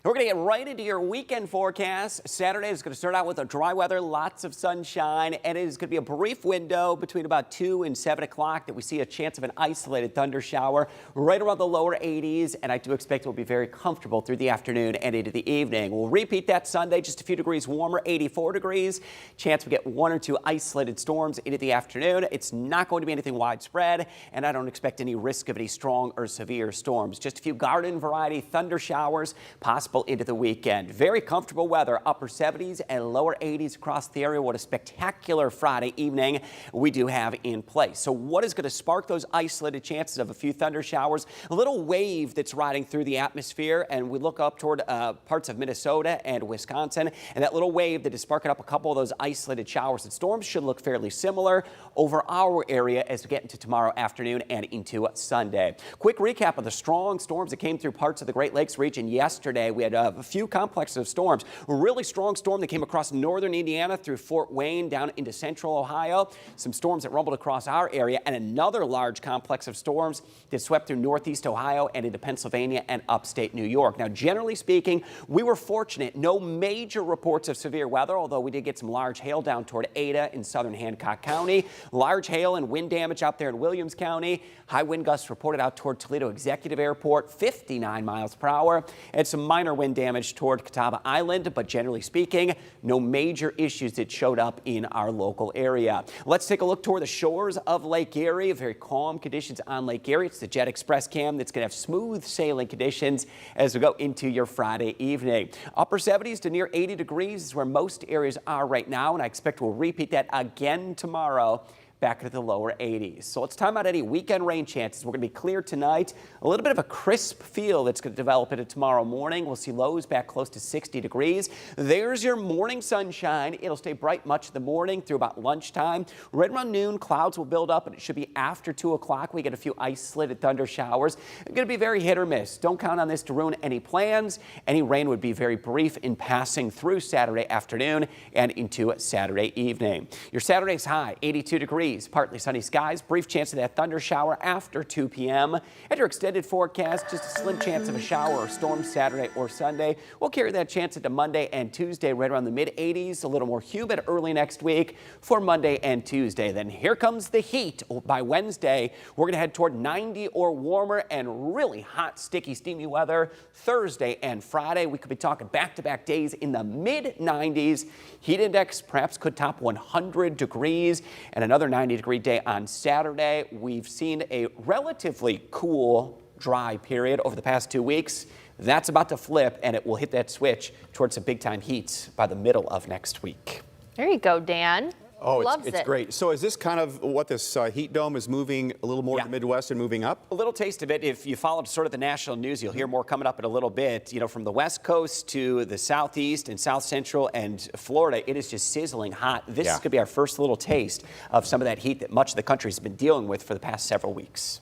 We're going to get right into your weekend forecast. Saturday is going to start out with a dry weather, lots of sunshine, and it is going to be a brief window between about 2 and 7 o'clock that we see a chance of an isolated thunder shower right around the lower 80s, and I do expect it will be very comfortable through the afternoon and into the evening. We'll repeat that Sunday, just a few degrees warmer, 84 degrees. Chance we get 1 or 2 isolated storms into the afternoon. It's not going to be anything widespread, and I don't expect any risk of any strong or severe storms. Just a few garden variety thunder showers possible into the weekend. Very comfortable weather, upper 70s and lower 80s across the area. What a spectacular Friday evening we do have in place. So what is going to spark those isolated chances of a few thunder showers? A little wave that's riding through the atmosphere, and we look up toward parts of Minnesota and Wisconsin, and that little wave that is sparking up a couple of those isolated showers and storms should look fairly similar over our area as we get into tomorrow afternoon and into Sunday. Quick recap of the strong storms that came through parts of the Great Lakes region yesterday. We had a few complexes of storms. A really strong storm that came across northern Indiana through Fort Wayne down into central Ohio. Some storms that rumbled across our area, and another large complex of storms that swept through northeast Ohio and into Pennsylvania and upstate New York. Now, generally speaking, we were fortunate. No major reports of severe weather, although we did get some large hail down toward Ada in southern Hancock County. Large hail and wind damage out there in Williams County. High wind gusts reported out toward Toledo Executive Airport, 59 miles per hour, and some minor wind damage toward Catawba Island, but generally speaking, no major issues that showed up in our local area. Let's take a look toward the shores of Lake Erie. Very calm conditions on Lake Erie. It's the Jet Express cam that's going to have smooth sailing conditions as we go into your Friday evening. Upper 70s to near 80 degrees is where most areas are right now, and I expect we'll repeat that again tomorrow, back to the lower 80s. So let's time out any weekend rain chances. We're going to be clear tonight. A little bit of a crisp feel that's going to develop into tomorrow morning. We'll see lows back close to 60 degrees. There's your morning sunshine. It'll stay bright much of the morning through about lunchtime. Right around noon, clouds will build up, and it should be after 2 o'clock. We get a few isolated thunder showers. It's going to be very hit or miss. Don't count on this to ruin any plans. Any rain would be very brief in passing through Saturday afternoon and into Saturday evening. Your Saturday's high, 82 degrees. Partly sunny skies, brief chance of that thunder shower after 2 p.m. And your extended forecast, just a slim chance of a shower or storm Saturday or Sunday. We'll carry that chance into Monday and Tuesday right around the mid-80s, a little more humid early next week for Monday and Tuesday. Then here comes the heat. By Wednesday, we're going to head toward 90 or warmer and really hot, sticky, steamy weather Thursday and Friday. We could be talking back-to-back days in the mid-90s. Heat index perhaps could top 100 degrees, and another 90-degree day on Saturday. We've seen a relatively cool, dry period over the past 2 weeks. That's about to flip, and it will hit that switch towards some big-time heat by the middle of next week. There you go, Dan. Oh, Loves it's it. great. So is this kind of what this heat dome is moving a little more to the Midwest and moving up? A little taste of it. If you followed sort of the national news, you'll hear more coming up in a little bit. You know, from the West Coast to the Southeast and South Central and Florida, it is just sizzling hot. This is going to be our first little taste of some of that heat that much of the country has been dealing with for the past several weeks.